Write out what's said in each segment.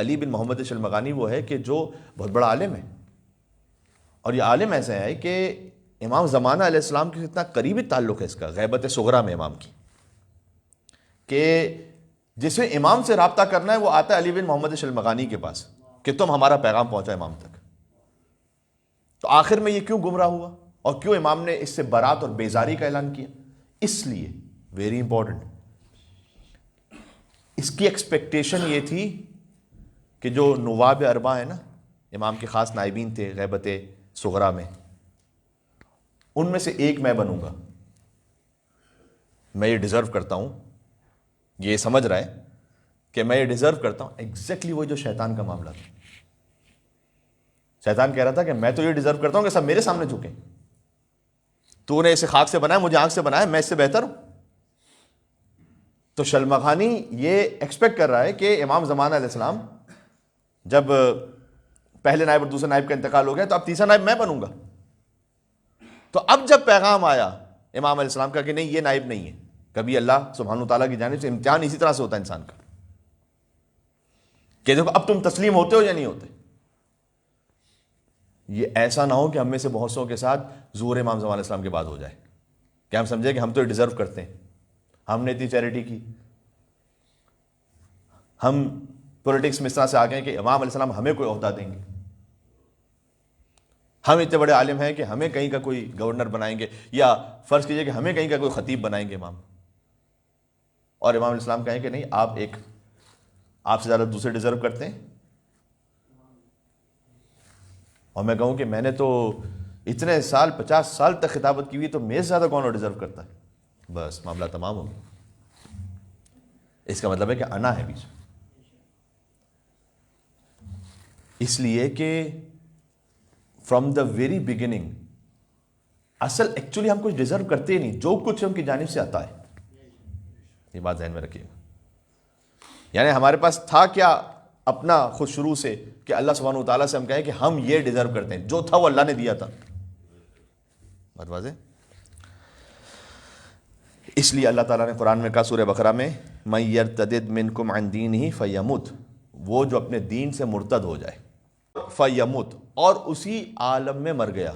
अली बिन मोहम्मद शलमगानी वो है कि जो बहुत बड़ा आलिम है, और ये आलिम ऐसे है कि इमाम ज़माना अलैहिस्सलाम के इतना करीबी ताल्लुक़ है इसका ग़ैबत सुग़रा में इमाम की, कि जिसे इमाम से रब्ता करना है वो आता है अली बिन मोहम्मद शलमगानी के पास कि तुम हमारा पैगाम पहुँचा इमाम तक। तो आखिर में ये क्यों गुमराह हुआ और क्यों इमाम ने इससे बरात और बेजारी का ऐलान किया? इसलिए वेरी इंपॉर्टेंट, इसकी एक्सपेक्टेशन ये थी कि जो नवाब अरबा है ना, इमाम के ख़ास नाइबीन थे ग़ैबत सुग़रा में, उनमें से एक मैं बनूंगा, मैं ये डिज़र्व करता हूं, ये समझ रहा है कि मैं ये डिज़र्व करता हूं। एग्जैक्टली वही जो शैतान का मामला था। शैतान कह रहा था कि मैं तो ये डिज़र्व करता हूं कि सब मेरे सामने झुके, तूने इसे खाक से बनाया, मुझे आंख से बनाया, मैं इससे बेहतर हूं। तो शलमगानी ये एक्सपेक्ट कर रहा है कि इमाम ज़माना अलैहिस्सलाम जब पहले नायब और दूसरे नायब का इंतकाल हो गया तो अब तीसरा नायब मैं बनूंगा। तो अब जब पैगाम आया इमाम अलैहिस्सलाम का कि नहीं, ये नायब नहीं है, कभी अल्लाह सुब्हानहू तआला की जानिब से इम्तिहान इसी तरह से होता है इंसान का कि देखो अब तुम तस्लीम होते हो या नहीं होते। ये ऐसा ना हो कि हम में से बहुत सौ के साथ ज़ुहूर इमाम ज़माना अलैहिस्सलाम के बाद हो जाए कि हम समझे कि हम तो डिज़र्व करते हैं, हमने इतनी चैरिटी की, हम पॉलिटिक्स में इस तरह से आ गए कि इमाम अलैहिस्सलाम हमें कोई ओहदा देंगे, हम इतने बड़े आलिम हैं कि हमें कहीं का कोई गवर्नर बनाएंगे, या फ़र्ज़ कीजिए कि हमें कहीं का कोई ख़तीब बनाएंगे इमाम, और इमाम अलैहिस्सलाम कहें कि नहीं, आप एक आपसे ज़्यादा दूसरे डिज़र्व करते हैं, और मैं कहूँ कि मैंने तो इतने साल 50 साल तक खिताबत की हुई, तो मेरे से ज़्यादा कौन और डिज़र्व करता है, बस मामला तमाम हो गया। इसका मतलब है कि अना है बीच। इसलिए कि फ्रॉम द वेरी बिगिनिंग असल एक्चुअली हम कुछ डिज़र्व करते ही नहीं, जो कुछ उनकी जानिब से आता है। ये बात ध्यान में रखिएगा। यानी हमारे पास था क्या अपना खुद शुरू से कि अल्लाह सुब्हानहू तआला से हम कहें कि हम ये डिज़र्व करते हैं, जो था वो अल्लाह ने दिया था। बात वाज़ेह। इसलिए अल्लाह ताला ने कुरान में कहा सूरह बकरा में, मन यर्तदिद मिनकुम अन दीनिही फयमुत, वो जो अपने दीन से मुर्तद हो जाए, फयमुत, और उसी आलम में मर गया,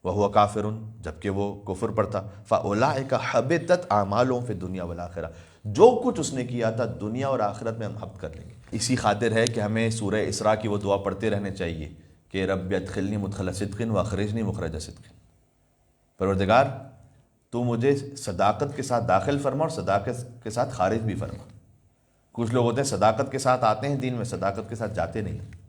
वह हुआ काफिरुन, जबकि वो कुफर पर था, फउलाइका हबितत आमालुहुम फिद दुनिया वल आखिरा, जो कुछ उसने किया था दुनिया और आखिरत में हम हब्त कर लेंगे। इसी खातिर है कि हमें सूरह इसरा की वो दुआ पढ़ते रहने चाहिए कि रब्बि अदखिलनी मुदखल सिद्क़िन व अखरिजनी मुखरज सिद्क़िन, परवरदिगार तू मुझे सदाकत के साथ दाखिल फरमा और सदाकत के साथ खारिज भी फरमा। कुछ लोग होते हैं सदाकत के साथ आते हैं दीन में, सदाकत के साथ जाते नहीं।